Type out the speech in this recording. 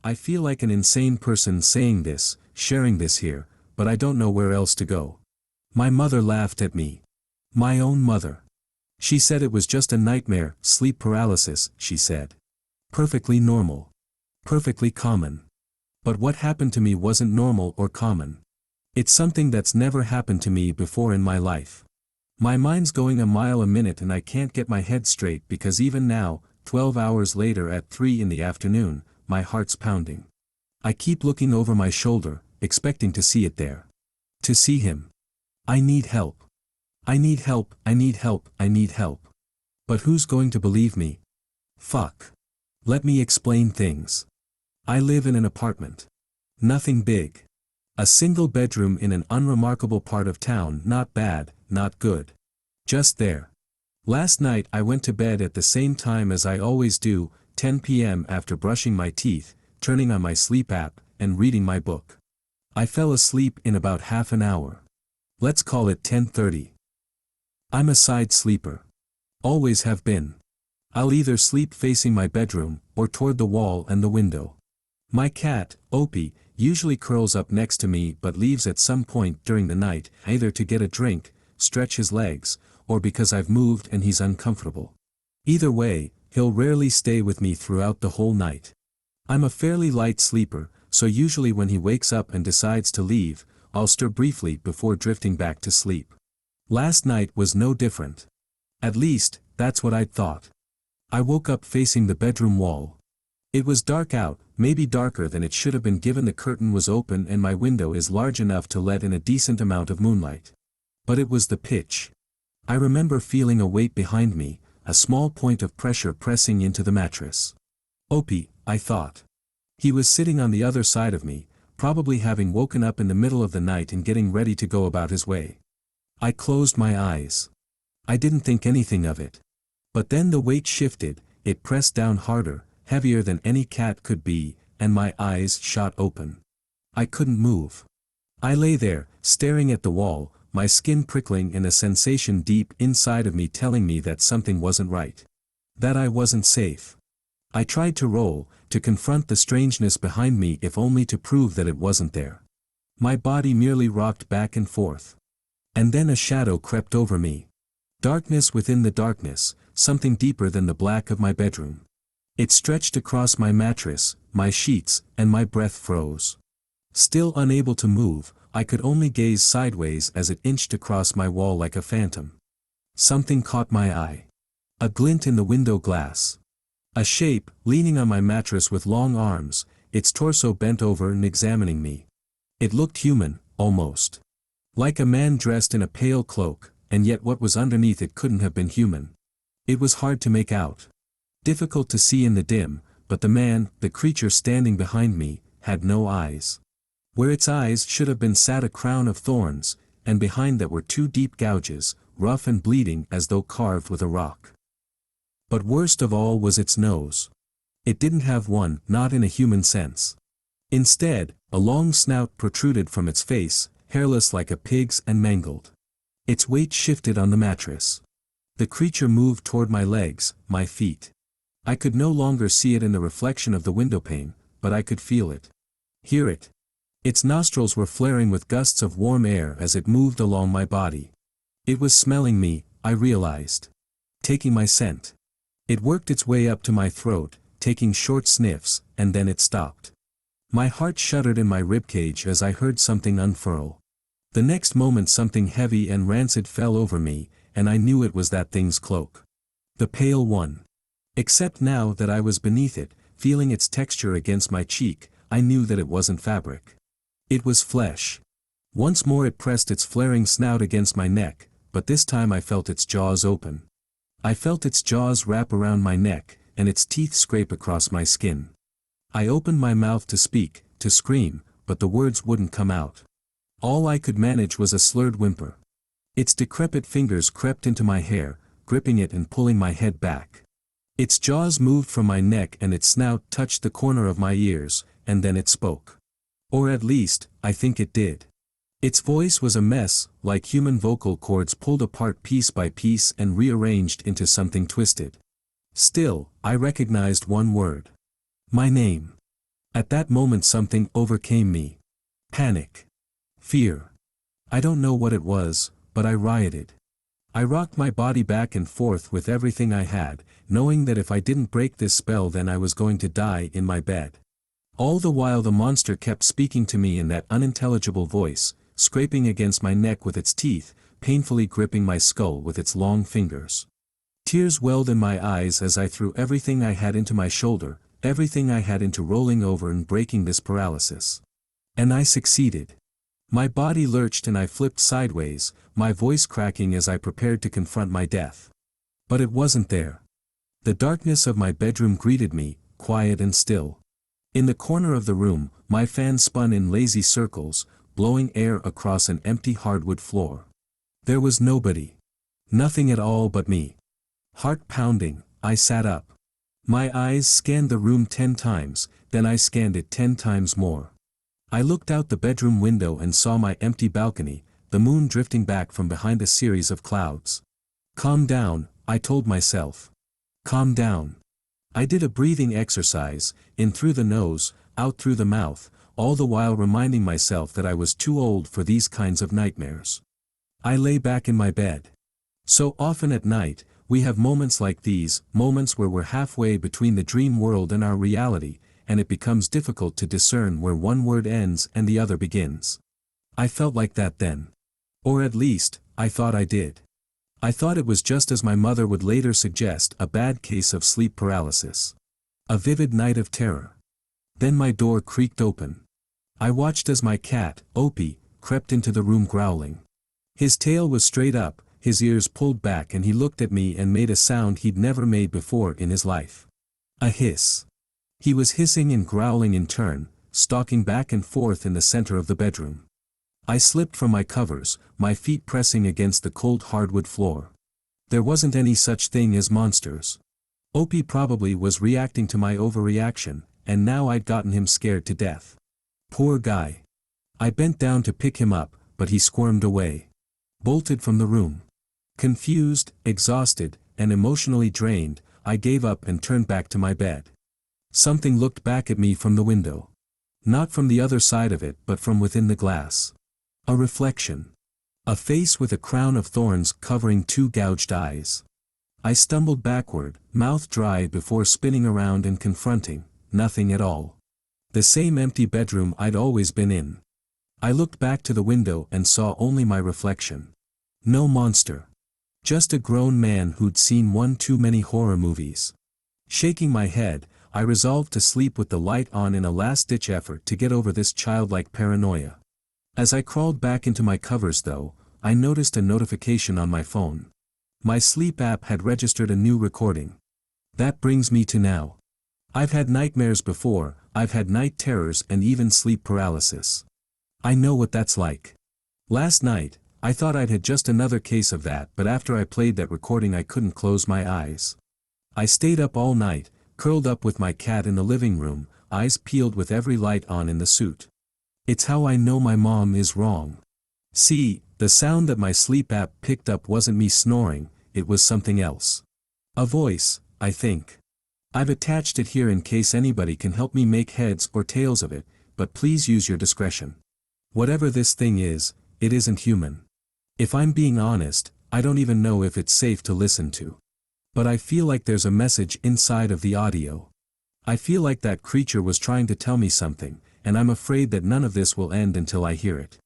I feel like an insane person saying this, sharing this here, but I don't know where else to go. My mother laughed at me. My own mother. She said it was just a nightmare, sleep paralysis, she said. Perfectly normal. Perfectly common. But what happened to me wasn't normal or common. It's something that's never happened to me before in my life. My mind's going a mile a minute and I can't get my head straight because even now, 12 hours later at 3 in the afternoon, my heart's pounding. I keep looking over my shoulder, expecting to see it there. To see him. I need help. I need help, I need help, I need help. But who's going to believe me? Fuck. Let me explain things. I live in an apartment. Nothing big. A single bedroom in an unremarkable part of town, not bad, not good. Just there. Last night I went to bed at the same time as I always do, 10 p.m. after brushing my teeth, turning on my sleep app, and reading my book. I fell asleep in about half an hour. Let's call it 10:30. I'm a side sleeper. Always have been. I'll either sleep facing my bedroom, or toward the wall and the window. My cat, Opie, usually curls up next to me but leaves at some point during the night, either to get a drink, stretch his legs, or because I've moved and he's uncomfortable. Either way, he'll rarely stay with me throughout the whole night. I'm a fairly light sleeper, so usually when he wakes up and decides to leave, I'll stir briefly before drifting back to sleep. Last night was no different. At least, that's what I'd thought. I woke up facing the bedroom wall. It was dark out, maybe darker than it should have been given the curtain was open and my window is large enough to let in a decent amount of moonlight. But it was the pitch. I remember feeling a weight behind me, a small point of pressure pressing into the mattress. Opie, I thought. He was sitting on the other side of me, probably having woken up in the middle of the night and getting ready to go about his way. I closed my eyes. I didn't think anything of it. But then the weight shifted, it pressed down harder, heavier than any cat could be, and my eyes shot open. I couldn't move. I lay there, staring at the wall, my skin prickling and a sensation deep inside of me telling me that something wasn't right. That I wasn't safe. I tried to roll, to confront the strangeness behind me if only to prove that it wasn't there. My body merely rocked back and forth. And then a shadow crept over me. Darkness within the darkness, something deeper than the black of my bedroom. It stretched across my mattress, my sheets, and my breath froze. Still unable to move, I could only gaze sideways as it inched across my wall like a phantom. Something caught my eye. A glint in the window glass. A shape, leaning on my mattress with long arms, its torso bent over and examining me. It looked human, almost. Like a man dressed in a pale cloak, and yet what was underneath it couldn't have been human. It was hard to make out. Difficult to see in the dim, but the man, the creature standing behind me, had no eyes. Where its eyes should have been sat a crown of thorns, and behind that were two deep gouges, rough and bleeding as though carved with a rock. But worst of all was its nose. It didn't have one, not in a human sense. Instead, a long snout protruded from its face, hairless like a pig's and mangled. Its weight shifted on the mattress. The creature moved toward my legs, my feet. I could no longer see it in the reflection of the windowpane, but I could feel it. Hear it. Its nostrils were flaring with gusts of warm air as it moved along my body. It was smelling me, I realized. Taking my scent. It worked its way up to my throat, taking short sniffs, and then it stopped. My heart shuddered in my ribcage as I heard something unfurl. The next moment something heavy and rancid fell over me, and I knew it was that thing's cloak. The pale one. Except now that I was beneath it, feeling its texture against my cheek, I knew that it wasn't fabric. It was flesh. Once more it pressed its flaring snout against my neck, but this time I felt its jaws open. I felt its jaws wrap around my neck, and its teeth scrape across my skin. I opened my mouth to speak, to scream, but the words wouldn't come out. All I could manage was a slurred whimper. Its decrepit fingers crept into my hair, gripping it and pulling my head back. Its jaws moved from my neck and its snout touched the corner of my ears, and then it spoke. Or at least, I think it did. Its voice was a mess, like human vocal cords pulled apart piece by piece and rearranged into something twisted. Still, I recognized one word. My name. At that moment something overcame me. Panic. Fear. I don't know what it was, but I rioted. I rocked my body back and forth with everything I had, knowing that if I didn't break this spell then I was going to die in my bed. All the while the monster kept speaking to me in that unintelligible voice, scraping against my neck with its teeth, painfully gripping my skull with its long fingers. Tears welled in my eyes as I threw everything I had into my shoulder, everything I had into rolling over and breaking this paralysis. And I succeeded. My body lurched and I flipped sideways, my voice cracking as I prepared to confront my death. But it wasn't there. The darkness of my bedroom greeted me, quiet and still. In the corner of the room, my fan spun in lazy circles, blowing air across an empty hardwood floor. There was nobody. Nothing at all but me. Heart pounding, I sat up. My eyes scanned the room 10 times, then I scanned it 10 times more. I looked out the bedroom window and saw my empty balcony, the moon drifting back from behind a series of clouds. Calm down, I told myself. Calm down. I did a breathing exercise, in through the nose, out through the mouth, all the while reminding myself that I was too old for these kinds of nightmares. I lay back in my bed. So often at night, we have moments like these, moments where we're halfway between the dream world and our reality, and it becomes difficult to discern where one word ends and the other begins. I felt like that then. Or at least, I thought I did. I thought it was just as my mother would later suggest, a bad case of sleep paralysis. A vivid night of terror. Then my door creaked open. I watched as my cat, Opie, crept into the room growling. His tail was straight up, his ears pulled back, and he looked at me and made a sound he'd never made before in his life. A hiss. He was hissing and growling in turn, stalking back and forth in the center of the bedroom. I slipped from my covers, my feet pressing against the cold hardwood floor. There wasn't any such thing as monsters. Opie probably was reacting to my overreaction, and now I'd gotten him scared to death. Poor guy. I bent down to pick him up, but he squirmed away. Bolted from the room. Confused, exhausted, and emotionally drained, I gave up and turned back to my bed. Something looked back at me from the window. Not from the other side of it, but from within the glass. A reflection. A face with a crown of thorns covering 2 gouged eyes. I stumbled backward, mouth dry, before spinning around and confronting nothing at all. The same empty bedroom I'd always been in. I looked back to the window and saw only my reflection. No monster. Just a grown man who'd seen one too many horror movies. Shaking my head, I resolved to sleep with the light on in a last-ditch effort to get over this childlike paranoia. As I crawled back into my covers though, I noticed a notification on my phone. My sleep app had registered a new recording. That brings me to now. I've had nightmares before, I've had night terrors and even sleep paralysis. I know what that's like. Last night, I thought I'd had just another case of that, but after I played that recording I couldn't close my eyes. I stayed up all night, curled up with my cat in the living room, eyes peeled with every light on in the suit. It's how I know my mom is wrong. See, the sound that my sleep app picked up wasn't me snoring, it was something else. A voice, I think. I've attached it here in case anybody can help me make heads or tails of it, but please use your discretion. Whatever this thing is, it isn't human. If I'm being honest, I don't even know if it's safe to listen to. But I feel like there's a message inside of the audio. I feel like that creature was trying to tell me something, and I'm afraid that none of this will end until I hear it.